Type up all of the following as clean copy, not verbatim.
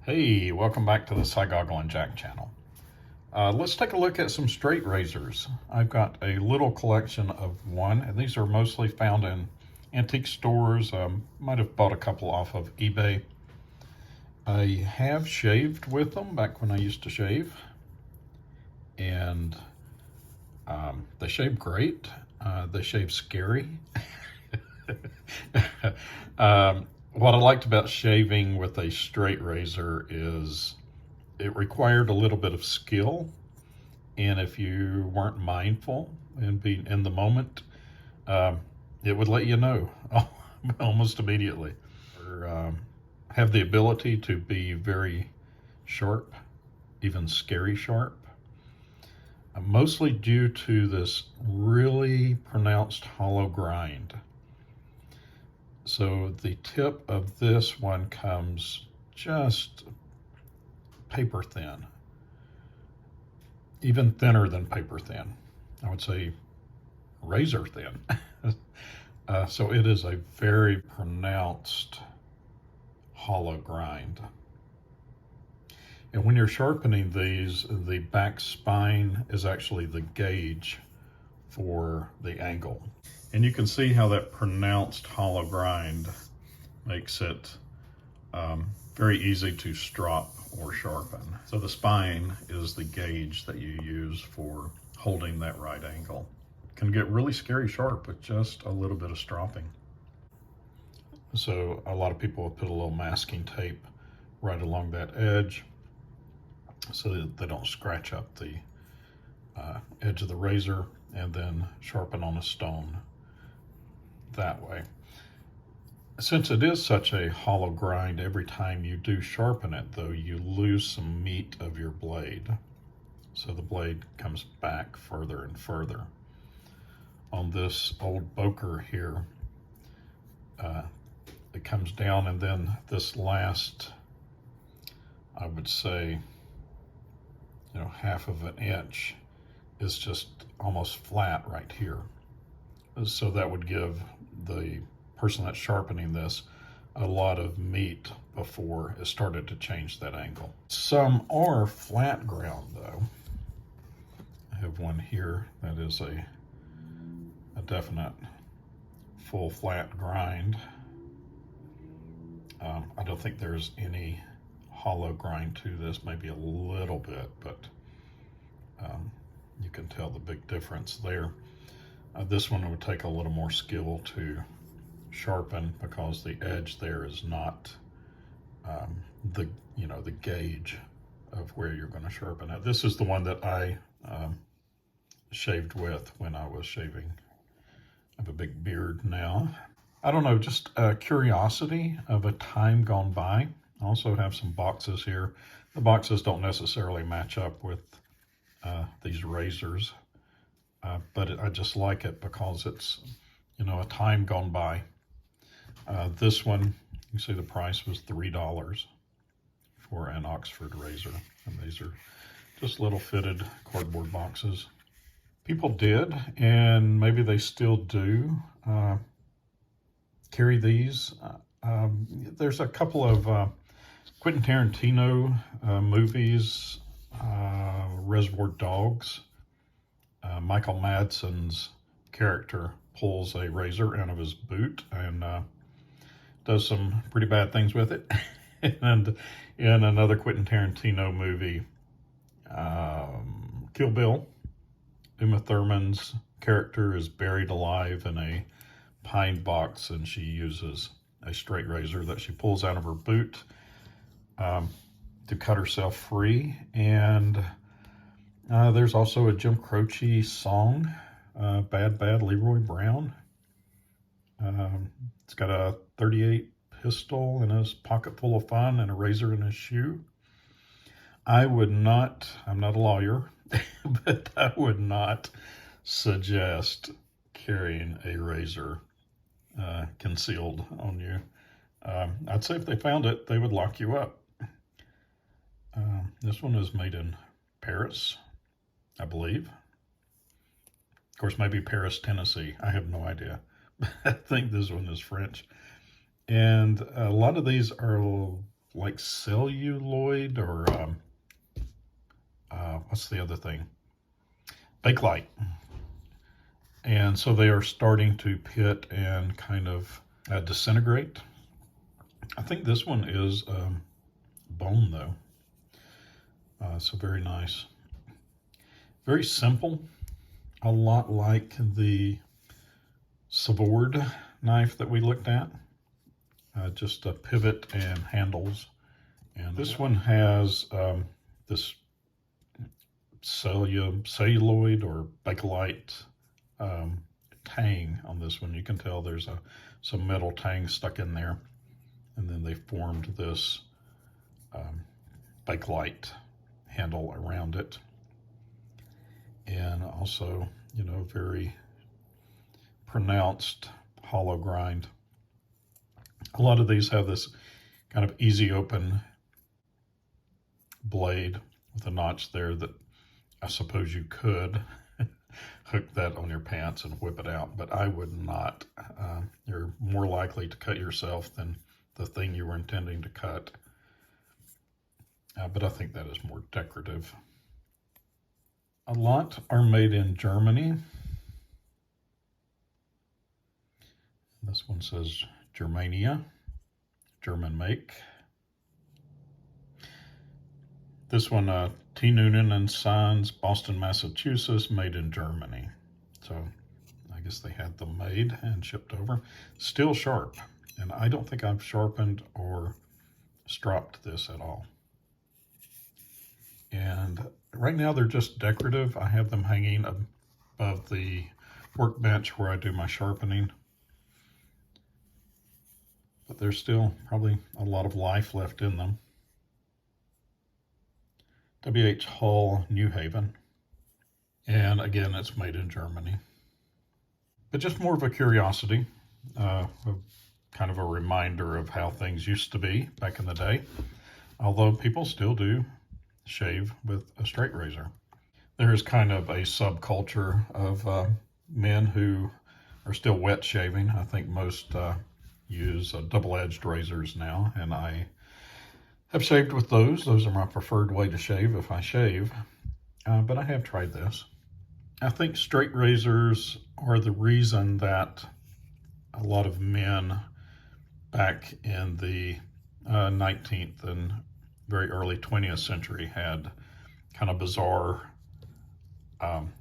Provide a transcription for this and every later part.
Hey, welcome back to the Cygoggle and Jack channel. Let's take a look at some straight razors. I've got a little collection of one, and these are mostly found in antique stores. Might have bought a couple off of eBay. I have shaved with them back when I used to shave, and they shave great. They shave scary. What I liked about shaving with a straight razor is it required a little bit of skill, and if you weren't mindful and being in the moment, it would let you know almost immediately. Or have the ability to be very sharp, even scary sharp, mostly due to this really pronounced hollow grind. So the tip of this one comes just paper thin, even thinner than paper thin. I would say razor thin. So it is a very pronounced hollow grind. And when you're sharpening these, the back spine is actually the gauge for the angle. And you can see how that pronounced hollow grind makes it very easy to strop or sharpen. So the spine is the gauge that you use for holding that right angle. Can get really scary sharp with just a little bit of stropping. So a lot of people will put a little masking tape right along that edge so that they don't scratch up the edge of the razor, and then sharpen on a stone that way. Since it is such a hollow grind, every time you do sharpen it, though, you lose some meat of your blade. So the blade comes back further and further. On this old Boker here, it comes down, and then this last, I would say, half of an inch is just almost flat right here. So that would give the person that's sharpening this a lot of meat before it started to change that angle. Some are flat ground though. I have one here that is a definite full flat grind. I don't think there's any hollow grind to this, maybe a little bit, but you can tell the big difference there. This one would take a little more skill to sharpen because the edge there is not the gauge of where you're going to sharpen it. This is the one that I shaved with when I was shaving. I have a big beard now. I don't know, just a curiosity of a time gone by. I also have some boxes here. The boxes don't necessarily match up with these razors, but I just like it because it's, a time gone by. This one, you see the price was $3 for an Oxford razor. And these are just little fitted cardboard boxes. People did, and maybe they still do, carry these. There's a couple of Quentin Tarantino movies, Reservoir Dogs. Michael Madsen's character pulls a razor out of his boot and does some pretty bad things with it. And in another Quentin Tarantino movie, Kill Bill, Uma Thurman's character is buried alive in a pine box, and she uses a straight razor that she pulls out of her boot to cut herself free. And there's also a Jim Croce song, Bad Bad LeRoy Brown. It's got a .38 pistol in his pocket full of fun and a razor in his shoe. I'm not a lawyer, but I would not suggest carrying a razor concealed on you. I'd say if they found it, they would lock you up. This one is made in Paris, I believe. Of course, maybe Paris, Tennessee. I have no idea. I think this one is French. And a lot of these are like celluloid or what's the other thing? Bakelite. And so they are starting to pit and kind of disintegrate. I think this one is bone though. So very nice. Very simple. A lot like the Sword knife that we looked at. Just a pivot and handles. And this one has this celluloid or bakelite tang on this one. You can tell there's some metal tang stuck in there. And then they formed this bakelite handle around it. And also, you know, very pronounced hollow grind. A lot of these have this kind of easy open blade with a notch there that I suppose you could hook that on your pants and whip it out, but I would not. You're more likely to cut yourself than the thing you were intending to cut. But I think that is more decorative. A lot are made in Germany. This one says Germania, German make. This one, T. Noonan and Sons, Boston, Massachusetts, made in Germany. So I guess they had them made and shipped over. Still sharp, and I don't think I've sharpened or stropped this at all. And right now they're just decorative. I have them hanging above the workbench where I do my sharpening. But there's still probably a lot of life left in them. W.H. Hull, New Haven. And again, it's made in Germany. But just more of a curiosity, kind of a reminder of how things used to be back in the day. Although people still do shave with a straight razor. There is kind of a subculture of men who are still wet shaving. I think most use double-edged razors now, and I have shaved with those. Those are my preferred way to shave if I shave, but I have tried this. I think straight razors are the reason that a lot of men back in the 19th and very early 20th century had kind of bizarre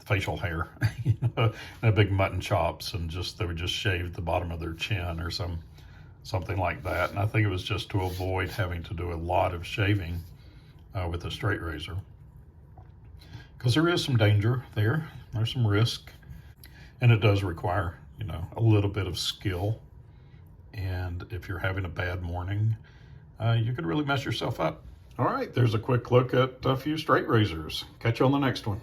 facial hair, you know, and big mutton chops, and just they would just shave the bottom of their chin or something like that. And I think it was just to avoid having to do a lot of shaving with a straight razor, because there is some danger there. There's some risk, and it does require, you know, a little bit of skill. And if you're having a bad morning, you could really mess yourself up. All right, there's a quick look at a few straight razors. Catch you on the next one.